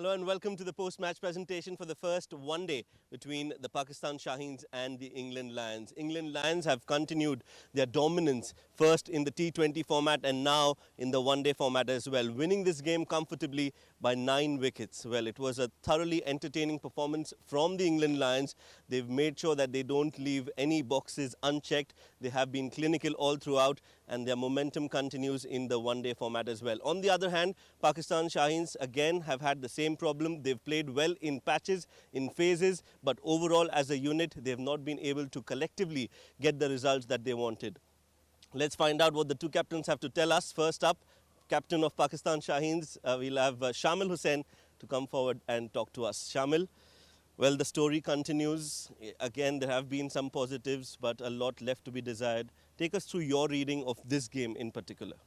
Hello and welcome to the post-match presentation for the first one-day between the Pakistan Shaheens and the England Lions. England Lions have continued their dominance first in the T20 format and now in the one-day format as well, winning this game comfortably by 9 wickets. Well, it was a thoroughly entertaining performance from the England Lions. They've made sure that they don't leave any boxes unchecked. They have been clinical all throughout and their momentum continues in the one-day format as well. On the other hand, Pakistan Shaheens again have had the same problem. They've played well in patches, in phases, but overall as a unit, they have not been able to collectively get the results that they wanted. Let's find out what the two captains have to tell us. First up, captain of Pakistan Shaheens, we'll have Shamil Hussain to come forward and talk to us. Shamil, well, the story continues. Again, there have been some positives, but a lot left to be desired. Take us through your reading of this game in particular.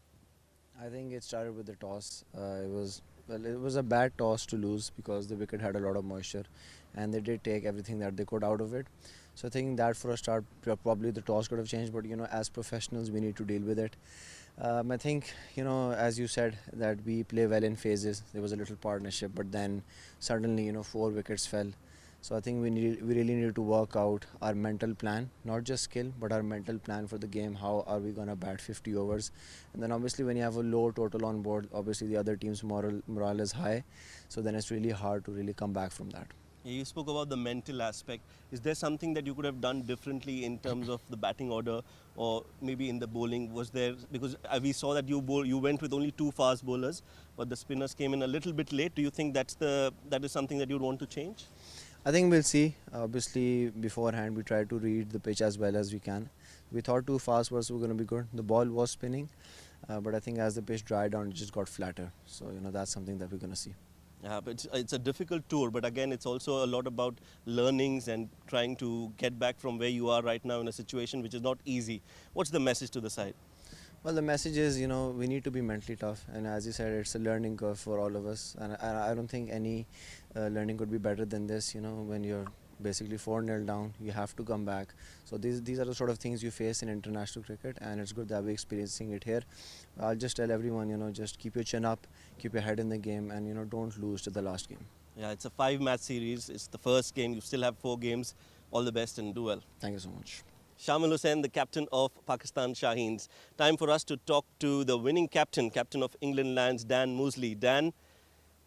I think it started with the toss. It was a bad toss to lose because the wicket had a lot of moisture and they did take everything that they could out of it. So I think that for a start, probably the toss could have changed, but as professionals, we need to deal with it. I think, as you said, that we play well in phases. There was a little partnership, but then suddenly, 4 wickets fell. So I think we really need to work out our mental plan, not just skill, but our mental plan for the game. How are we going to bat 50 overs? And then obviously when you have a low total on board, obviously the other team's morale is high. So then it's really hard to really come back from that. You spoke about the mental aspect. Is there something that you could have done differently in terms of the batting order or maybe in the bowling? Was there, because we saw that you went with only 2 fast bowlers, but the spinners came in a little bit late. Do you think that is something that you'd want to change? I think we'll see. Obviously, beforehand, we tried to read the pitch as well as we can. We thought 2 fast balls were going to be good. The ball was spinning, but I think as the pitch dried down, it just got flatter. So, that's something that we're going to see. Yeah, but it's a difficult tour, but again, it's also a lot about learnings and trying to get back from where you are right now in a situation which is not easy. What's the message to the side? Well, the message is, we need to be mentally tough. And as you said, it's a learning curve for all of us. And I don't think any learning could be better than this, when you're basically 4-0 down, you have to come back. So these are the sort of things you face in international cricket, and it's good that we're experiencing it here. I'll just tell everyone, just keep your chin up, keep your head in the game, and, don't lose to the last game. Yeah, it's a 5-match series. It's the first game. You still have 4 games. All the best and do well. Thank you so much. Shamil Hussain, the captain of Pakistan Shaheens. Time for us to talk to the winning captain of England Lions, Dan Mosley. Dan,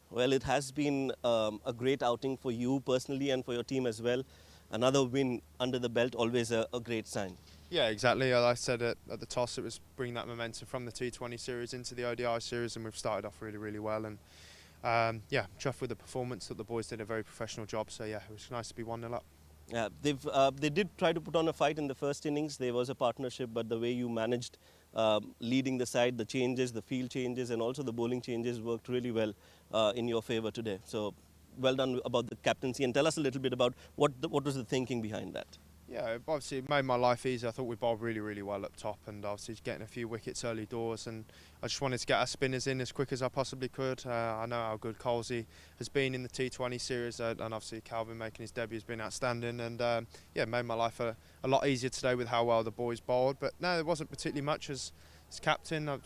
well, it has been a great outing for you personally and for your team as well. Another win under the belt, always a great sign. Yeah, exactly. Like I said at the toss, it was bringing that momentum from the T20 series into the ODI series, and we've started off really, really well. And chuffed with the performance that the boys did a very professional job. So yeah, it was nice to be 1-0 up. Yeah, they did try to put on a fight in the first innings. There was a partnership, but the way you managed leading the side, the changes, the field changes, and also the bowling changes worked really well in your favour today. So well done about the captaincy, and tell us a little bit about what was the thinking behind that. Yeah, obviously it made my life easy. I thought we bowled really, really well up top, and obviously getting a few wickets early doors, and I just wanted to get our spinners in as quick as I possibly could. I know how good Colsey has been in the T20 series, and obviously Calvin making his debut has been outstanding, and it made my life a lot easier today with how well the boys bowled. But no, there wasn't particularly much as captain. I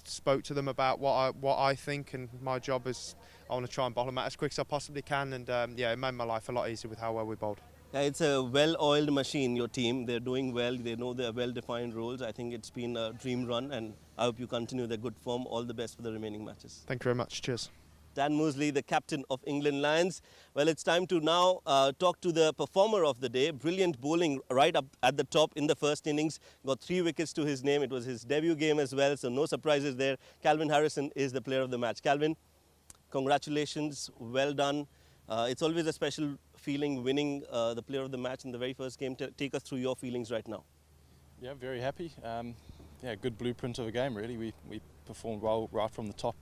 spoke to them about what I think, and my job is I want to try and bowl them out as quick as I possibly can, and it made my life a lot easier with how well we bowled. Yeah, it's a well-oiled machine, your team. They're doing well. They know their well-defined roles. I think it's been a dream run, and I hope you continue their good form. All the best for the remaining matches. Thank you very much. Cheers. Dan Mosley, the captain of England Lions. Well, it's time to now talk to the performer of the day. Brilliant bowling right up at the top in the first innings. Got 3 wickets to his name. It was his debut game as well, so no surprises there. Calvin Harrison is the player of the match. Calvin, congratulations. Well done. It's always a special feeling winning the player of the match in the very first game. Take us through your feelings right now. Yeah, very happy. Good blueprint of a game, really. We performed well right from the top.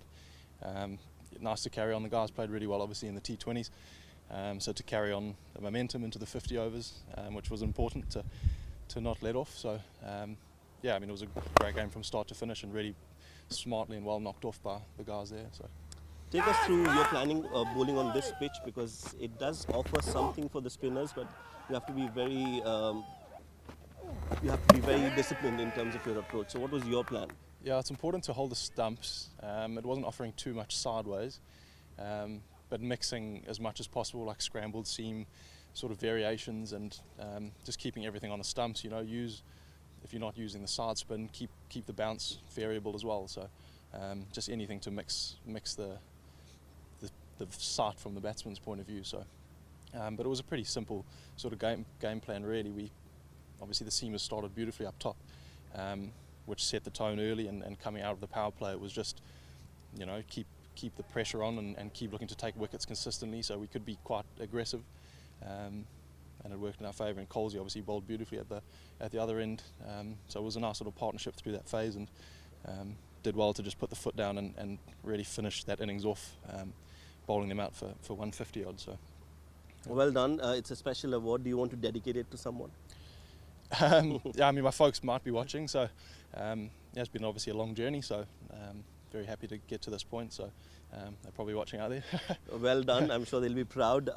Nice to carry on. The guys played really well, obviously, in the T20s. So to carry on the momentum into the 50 overs, which was important to not let off. So, it was a great game from start to finish, and really smartly and well knocked off by the guys there. So. Take us through your planning bowling on this pitch, because it does offer something for the spinners, but you have to be very disciplined in terms of your approach. So what was your plan? Yeah, it's important to hold the stumps. It wasn't offering too much sideways, but mixing as much as possible, like scrambled seam sort of variations, and just keeping everything on the stumps. You know, if you're not using the side spin, keep the bounce variable as well. So just anything to mix the sight from the batsman's point of view. So, but it was a pretty simple sort of game plan really. Obviously the seamers started beautifully up top, which set the tone early, and coming out of the power play, it was just, you know, keep the pressure on and keep looking to take wickets consistently, so we could be quite aggressive, and it worked in our favour. And Colsey obviously bowled beautifully at the other end, so it was a nice little partnership through that phase, and did well to just put the foot down and really finish that innings off, bowling them out for 150 odd. So Well done. It's a special award. Do you want to dedicate it to someone? yeah, I mean, my folks might be watching, so yeah, it's been obviously a long journey, so very happy to get to this point, so they're probably watching out there. Well done. I'm sure they'll be proud.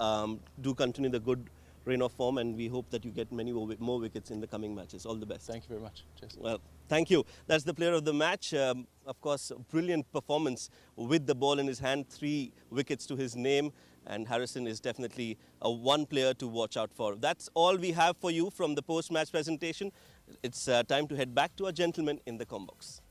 Do continue the good reign of form, and we hope that you get many more wickets in the coming matches. All the best. Thank you very much. Cheers. Well, thank you. That's the player of the match. Of course, brilliant performance with the ball in his hand, 3 wickets to his name. And Harrison is definitely one player to watch out for. That's all we have for you from the post-match presentation. It's time to head back to our gentlemen in the com box.